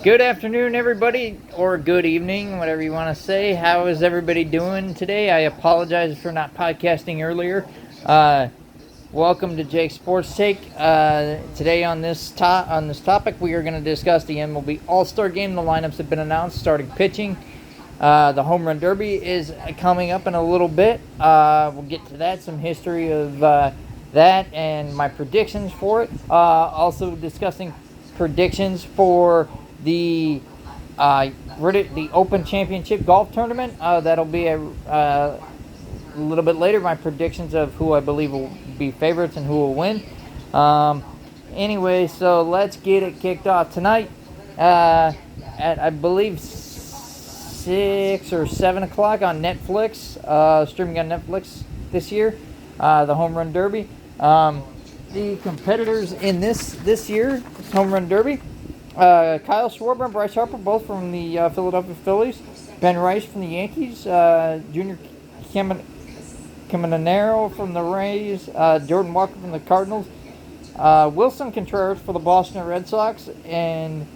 Good afternoon, everybody, or good evening, whatever you want to say. How is everybody doing today? I apologize for not podcasting earlier. Uh, Welcome to Jake's Sports Take. Today on this topic, we are going to discuss the MLB All-Star Game. The lineups have been announced, starting pitching. The Home Run Derby is coming up in a little bit. We'll get to that, some history of that, and my predictions for it. Also discussing predictions for the Open Championship Golf Tournament. That'll be a little bit later. My predictions of who I believe will be favorites and who will win. Anyway, so let's get it kicked off tonight. At I believe 6 or 7 o'clock on Netflix, streaming on Netflix this year. The Home Run Derby. The competitors in this year's Home Run Derby. Kyle Schwarber and Bryce Harper, both from the Philadelphia Phillies. Ben Rice from the Yankees. Junior Caminero from the Rays. Jordan Walker from the Cardinals. Wilson Contreras for the Boston Red Sox. And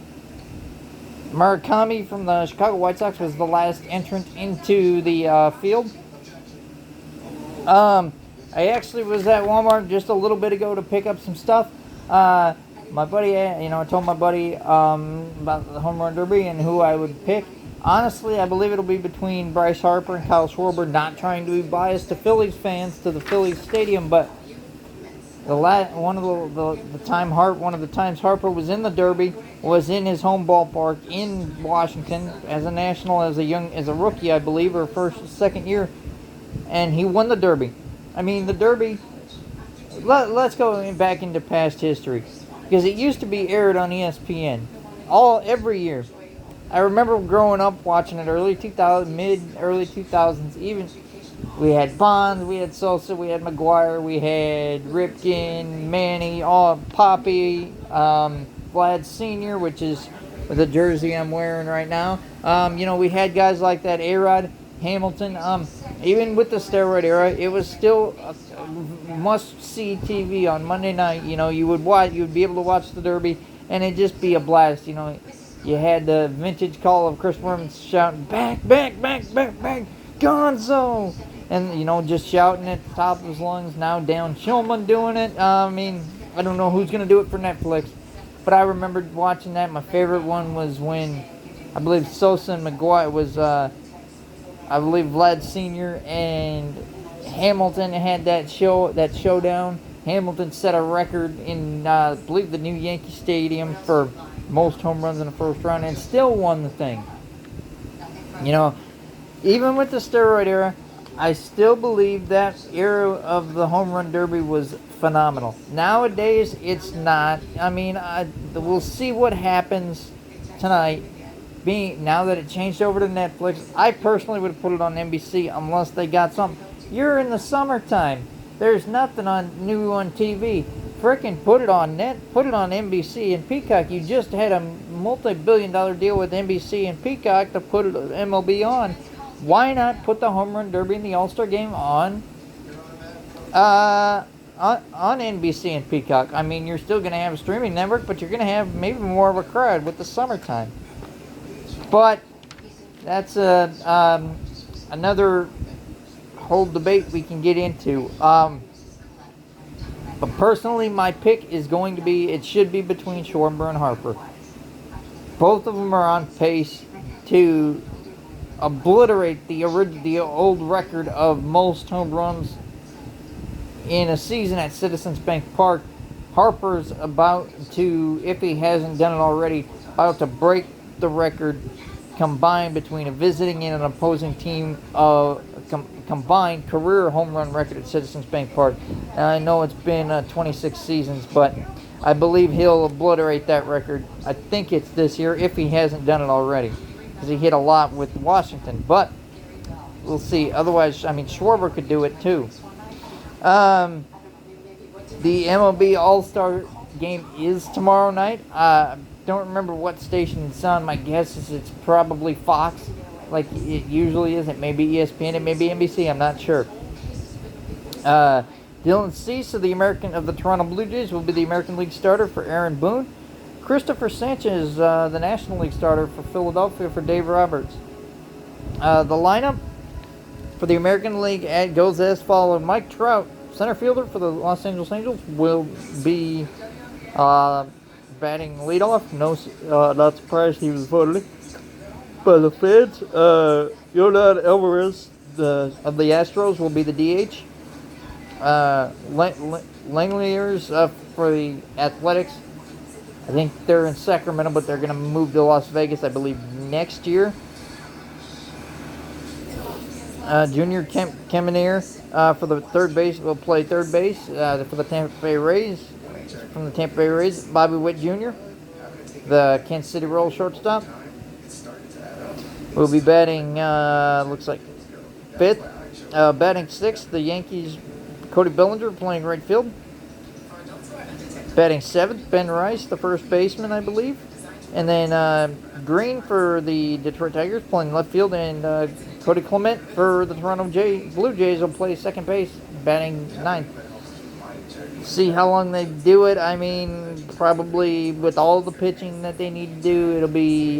Murakami from the Chicago White Sox was the last entrant into the field. I actually was at Walmart just a little bit ago to pick up some stuff. My buddy, I told my buddy about the Home Run Derby and who I would pick. Honestly, I believe it'll be between Bryce Harper and Kyle Schwarber. Not trying to be biased to Phillies fans, to the Phillies stadium, but one of the times Harper was in the Derby was in his home ballpark in Washington as a national, as a rookie, I believe, or second year, and he won the Derby. I mean, the Derby. Let's go back into past history. Because it used to be aired on ESPN every year. I remember growing up watching it early 2000s. Even we had Bonds, we had Sosa, we had McGuire, we had Ripken, Manny, Poppy, Vlad Sr., which is the jersey I'm wearing right now. We had guys like that, A-Rod, Hamilton. Even with the steroid era, it was still must-see TV on Monday night. You would be able to watch the Derby, and it'd just be a blast. You had the vintage call of Chris Worms shouting, back, back, back, back, back, Gonzo! And, just shouting at the top of his lungs. Now Dan Shulman doing it. I don't know who's going to do it for Netflix, but I remembered watching that. My favorite one was when, I believe, Sosa and McGuire was, I believe Vlad Sr. and Hamilton had that showdown. Hamilton set a record in, I believe, the new Yankee Stadium for most home runs in the first round and still won the thing. Even with the steroid era, I still believe that era of the Home Run Derby was phenomenal. Nowadays, it's not. We'll see what happens tonight. Now that it changed over to Netflix, I personally would have put it on NBC unless they got something. You're in the summertime. There's nothing new on TV. Frickin' put it on NBC and Peacock. You just had a multi-billion-dollar deal with NBC and Peacock to put MLB on. Why not put the Home Run Derby and the All-Star Game on NBC and Peacock? You're still going to have a streaming network, but you're going to have maybe more of a crowd with the summertime. But that's another whole debate we can get into. But personally, my pick is going to be, it should be between Schwarber and Harper. Both of them are on pace to obliterate the old record of most home runs in a season at Citizens Bank Park. Harper's about to, if he hasn't done it already, about to break the record combined between a visiting and an opposing team combined career home run record at Citizens Bank Park. And I know it's been 26 seasons, but I believe he'll obliterate that record. I think it's this year if he hasn't done it already, because he hit a lot with Washington. But we'll see. Otherwise, Schwarber could do it too. The MLB All-Star Game is tomorrow night. Don't remember what station it's on. My guess is it's probably Fox, like it usually is. It may be ESPN, it may be NBC, I'm not sure. Dylan Cease of the Toronto Blue Jays will be the American League starter for Aaron Boone. Christopher Sanchez, the National League starter for Philadelphia for Dave Roberts. The lineup for the American League goes as follows. Mike Trout, center fielder for the Los Angeles Angels, will be batting leadoff. Not surprised he was voted by the fans. Yordan Alvarez of the Astros will be the DH. Langeliers for the Athletics. I think they're in Sacramento, but they're going to move to Las Vegas, I believe, next year. Junior Kemenier for the third base will play third base for the Tampa Bay Rays. From the Tampa Bay Rays, Bobby Witt Jr., the Kansas City Royals shortstop, will be batting, looks like, fifth. Batting sixth, the Yankees, Cody Bellinger, playing right field. Batting seventh, Ben Rice, the first baseman, I believe. And then Green for the Detroit Tigers, playing left field. And Cody Clement for the Toronto Blue Jays will play second base, batting ninth. See how long they do it. I mean, probably with all the pitching that they need to do, it'll be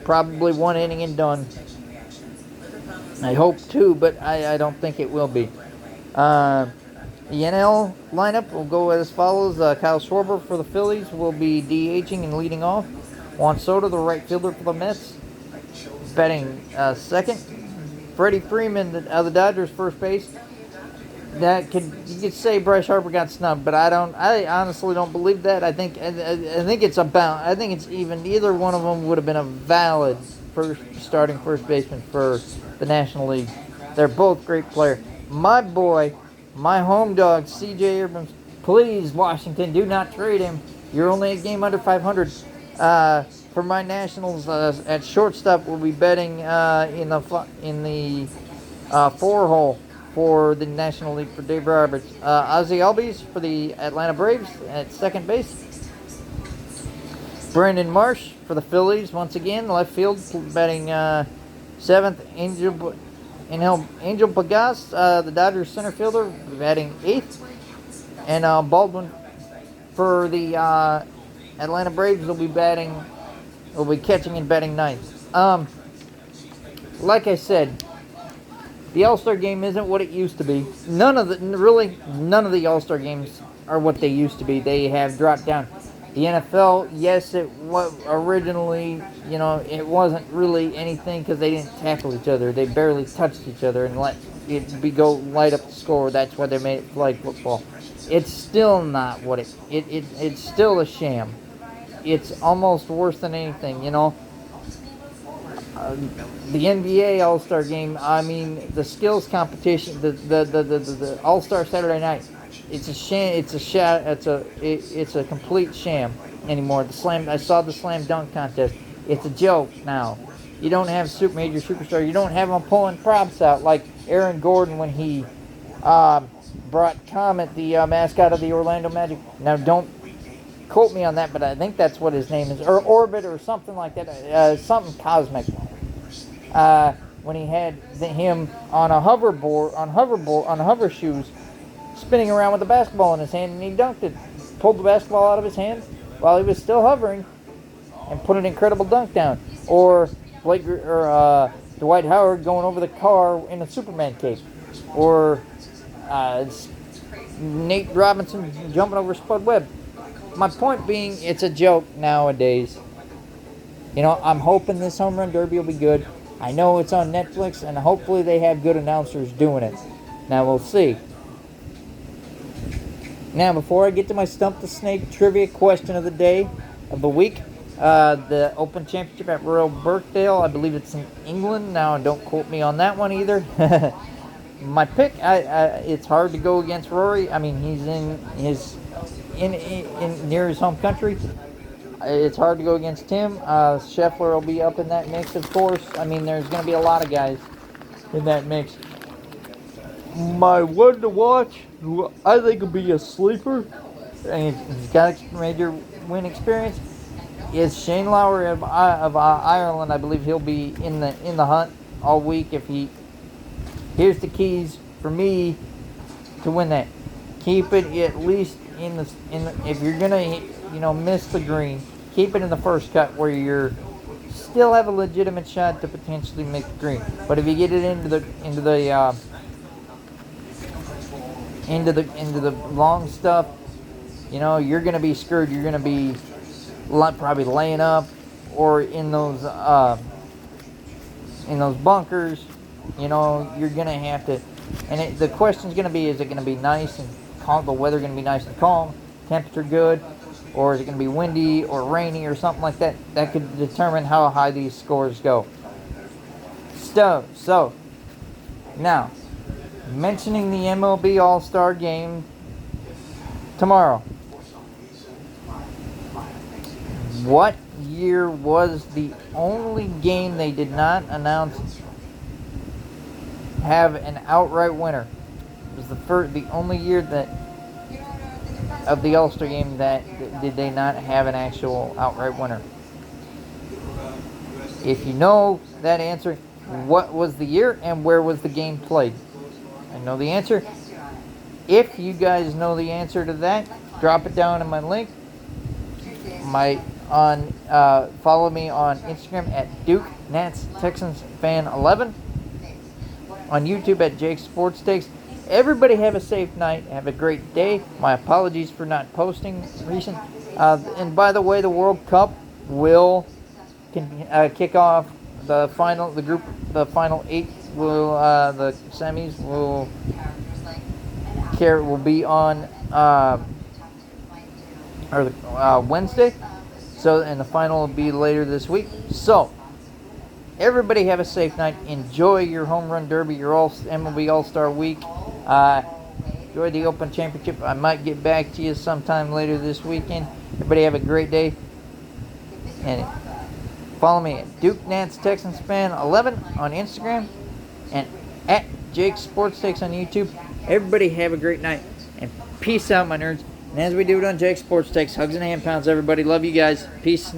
probably one inning and done. I hope too, but I don't think it will be. The NL lineup will go as follows. Kyle Schwarber for the Phillies will be DHing and leading off. Juan Soto, the right fielder for the Mets, batting second. Freddie Freeman of the Dodgers, first base. You could say Bryce Harper got snubbed, but I honestly don't believe that. I think it's even either one of them would have been a valid starting first baseman for the National League. They're both great players. My boy, my home dog, C.J. Abrams, please, Washington, do not trade him. You're only a game under 500. For my Nationals, at shortstop, we'll be betting in the 4-hole. For the National League for Dave Roberts. Ozzie Albies for the Atlanta Braves at second base. Brandon Marsh for the Phillies, once again, left field, batting seventh. Angel Pagas, the Dodgers center fielder, batting eighth. And Baldwin for the Atlanta Braves will be catching and batting ninth. Like I said, the All-Star game isn't what it used to be. None of the All-Star games are what they used to be. They have dropped down. The NFL, yes, it was originally, it wasn't really anything because they didn't tackle each other. They barely touched each other and let it go light up the score. That's why they made it flag football. It's still not what it's still a sham. It's almost worse than anything, the NBA All-Star game, I mean, the skills competition, the All-Star Saturday night, it's a sham. It's a complete sham anymore. I saw the slam dunk contest. It's a joke now. You don't have major superstar. You don't have them pulling props out like Aaron Gordon when he brought Comet, the mascot of the Orlando Magic. Now, don't quote me on that, but I think that's what his name is, or Orbit, or something like that. Something cosmic. When he had him on a hoverboard, on hover shoes, spinning around with the basketball in his hand, and he dunked it. Pulled the basketball out of his hand while he was still hovering, and put an incredible dunk down. Or Dwight Howard going over the car in a Superman cape. Or Nate Robinson jumping over Spud Webb. My point being, it's a joke nowadays. I'm hoping this home run derby will be good. I know it's on Netflix, and hopefully they have good announcers doing it. Now, we'll see. Now, before I get to my Stump the Snake trivia question of the week, the Open Championship at Royal Birkdale, I believe it's in England. Now, don't quote me on that one either. My pick, it's hard to go against Rory. I mean, he's near his home country. It's hard to go against him. Scheffler will be up in that mix, of course. I mean, there's going to be a lot of guys in that mix. My one to watch, who I think will be a sleeper, and he's got major win experience, is Shane Lowry of Ireland. I believe he'll be in the hunt all week. Here's the keys for me to win that. Keep it at least if you're gonna miss the green. Keep it in the first cut where you're still have a legitimate shot to potentially make the green. But if you get it into the long stuff, you're gonna be screwed. You're gonna be probably laying up or in those bunkers. You're gonna have to. And the question's gonna be: is it gonna be nice and calm? The weather gonna be nice and calm, temperature good, or is it gonna be windy or rainy or something like that? That could determine how high these scores go. So now, mentioning the MLB All-Star Game tomorrow. What year was the only game they did not announce have an outright winner? It was the only year that of the All-Star Game that did they not have an actual outright winner. If you know that answer, what was the year and where was the game played? I know the answer. If you guys know the answer to that, drop it down in my link. Follow me on Instagram at Duke Nats Texans Fan 11. On YouTube at Jake Sports Takes. Everybody have a safe night. Have a great day. My apologies for not posting recent. And by the way, the World Cup will kick off the final. The final 8 will the semis will be on Wednesday. So, and the final will be later this week. So, everybody have a safe night. Enjoy your home run derby, your MLB All-Star Week. Enjoy the Open Championship. I might get back to you sometime later this weekend. Everybody have a great day. And follow me at Duke Nats Texans Fan 11 on Instagram and at Jake Sports Takes on YouTube. Everybody have a great night. And peace out, my nerds. And as we do it on Jake Sports Takes, hugs and hand pounds, everybody. Love you guys. Peace.